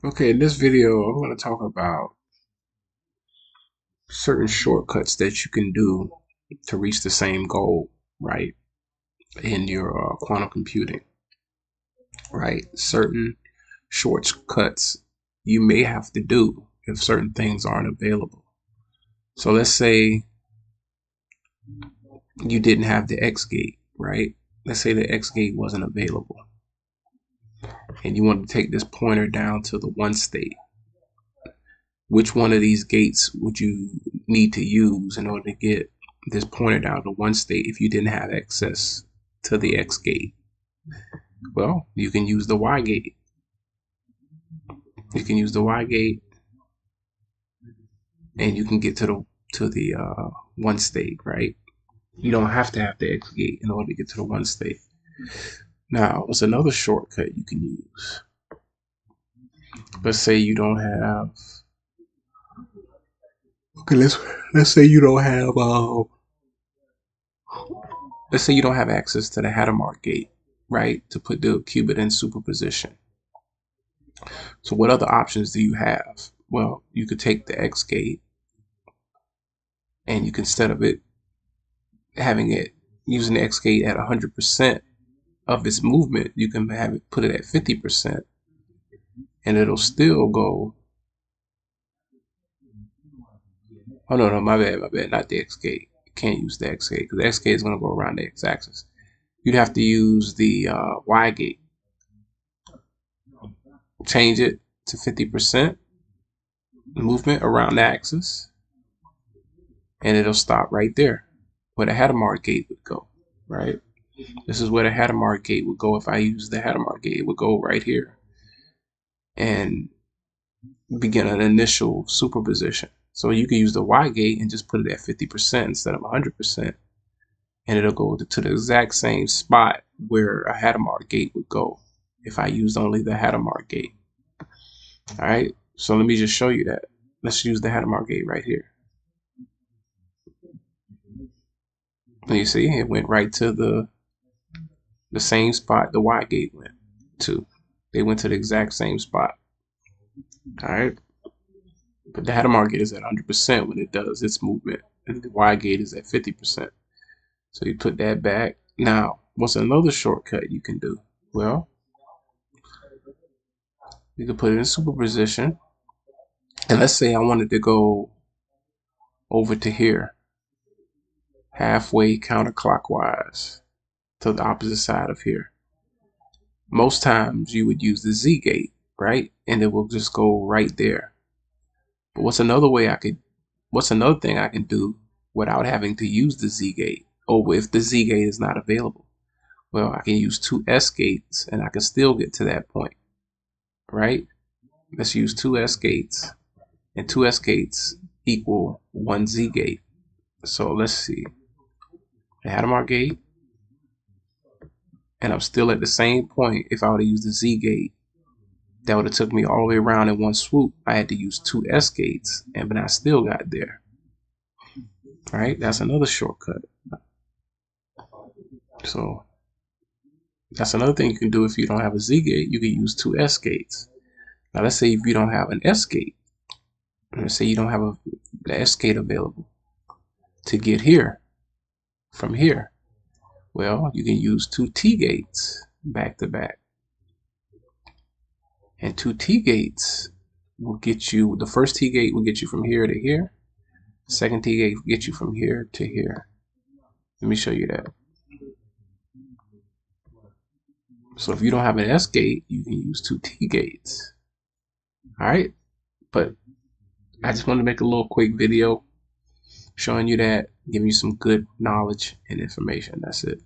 Okay, in this video, I'm going to talk about certain shortcuts that you can do to reach the same goal, right, in your quantum computing, right? Certain shortcuts you may have to do if certain things aren't available. So let's say you didn't have the X gate, right? Let's say the X gate wasn't available and you want to take this pointer down to the one state. Which one of these gates would you need to use in order to get this pointer down to one state if you didn't have access to the X gate? Well, you can use the Y gate. You can use the Y gate and you can get to the one state, right? You don't have to have the X gate in order to get to the one state. Now, what's another shortcut you can use? Let's say you don't have. Okay, let's say you don't have. Let's say you don't have access to the Hadamard gate, right? To put the qubit in superposition. So what other options do you have? Well, you could take the X gate and you can, instead of it having it using the X gate at 100% of its movement, you can have it put it at 50% and it'll still go. Oh no, my bad, not the X gate. You can't use the X gate because the X gate is going to go around the X axis. You'd have to use the Y gate. Change it to 50% movement around the axis, and it'll stop right there where the Hadamard gate would go, right? This is where the Hadamard gate would go. If I use the Hadamard gate, it would go right here and begin an initial superposition. So you can use the Y gate and just put it at 50% instead of 100%, and it'll go to the exact same spot where a Hadamard gate would go if I used only the Hadamard gate. All right, so let me just show you that. Let's use the Hadamard gate right here. And you see, it went right to the same spot the Y gate went to. They went to the exact same spot. All right, but the Hadamard gate is at 100% when it does its movement, and the Y gate is at 50%. So you put that back. Now, what's another shortcut you can do? Well, you can put it in superposition, and let's say I wanted to go over to here, halfway counterclockwise to the opposite side of here. Most times you would use the Z gate, right? And it will just go right there. But what's another thing I can do without having to use the Z gate? Oh, if the Z gate is not available, well, I can use two S gates and I can still get to that point, right? Let's use two S gates, and two S gates equal one Z gate. So let's see. The Hadamard gate, and I'm still at the same point. If I would have used the Z gate, that would have took me all the way around in one swoop. I had to use two S gates, but I still got there. All right, that's another shortcut. So that's another thing you can do if you don't have a Z gate. You can use two S gates. Now let's say if you don't have an S gate, let's say you don't have the S gate available to get here from here. Well, you can use two T gates back to back. And two T gates will get you, the first T gate will get you from here to here. The second T gate will get you from here to here. Let me show you that. So if you don't have an S gate, you can use two T gates. All right. But I just wanted to make a little quick video showing you that, giving you some good knowledge and information. That's it.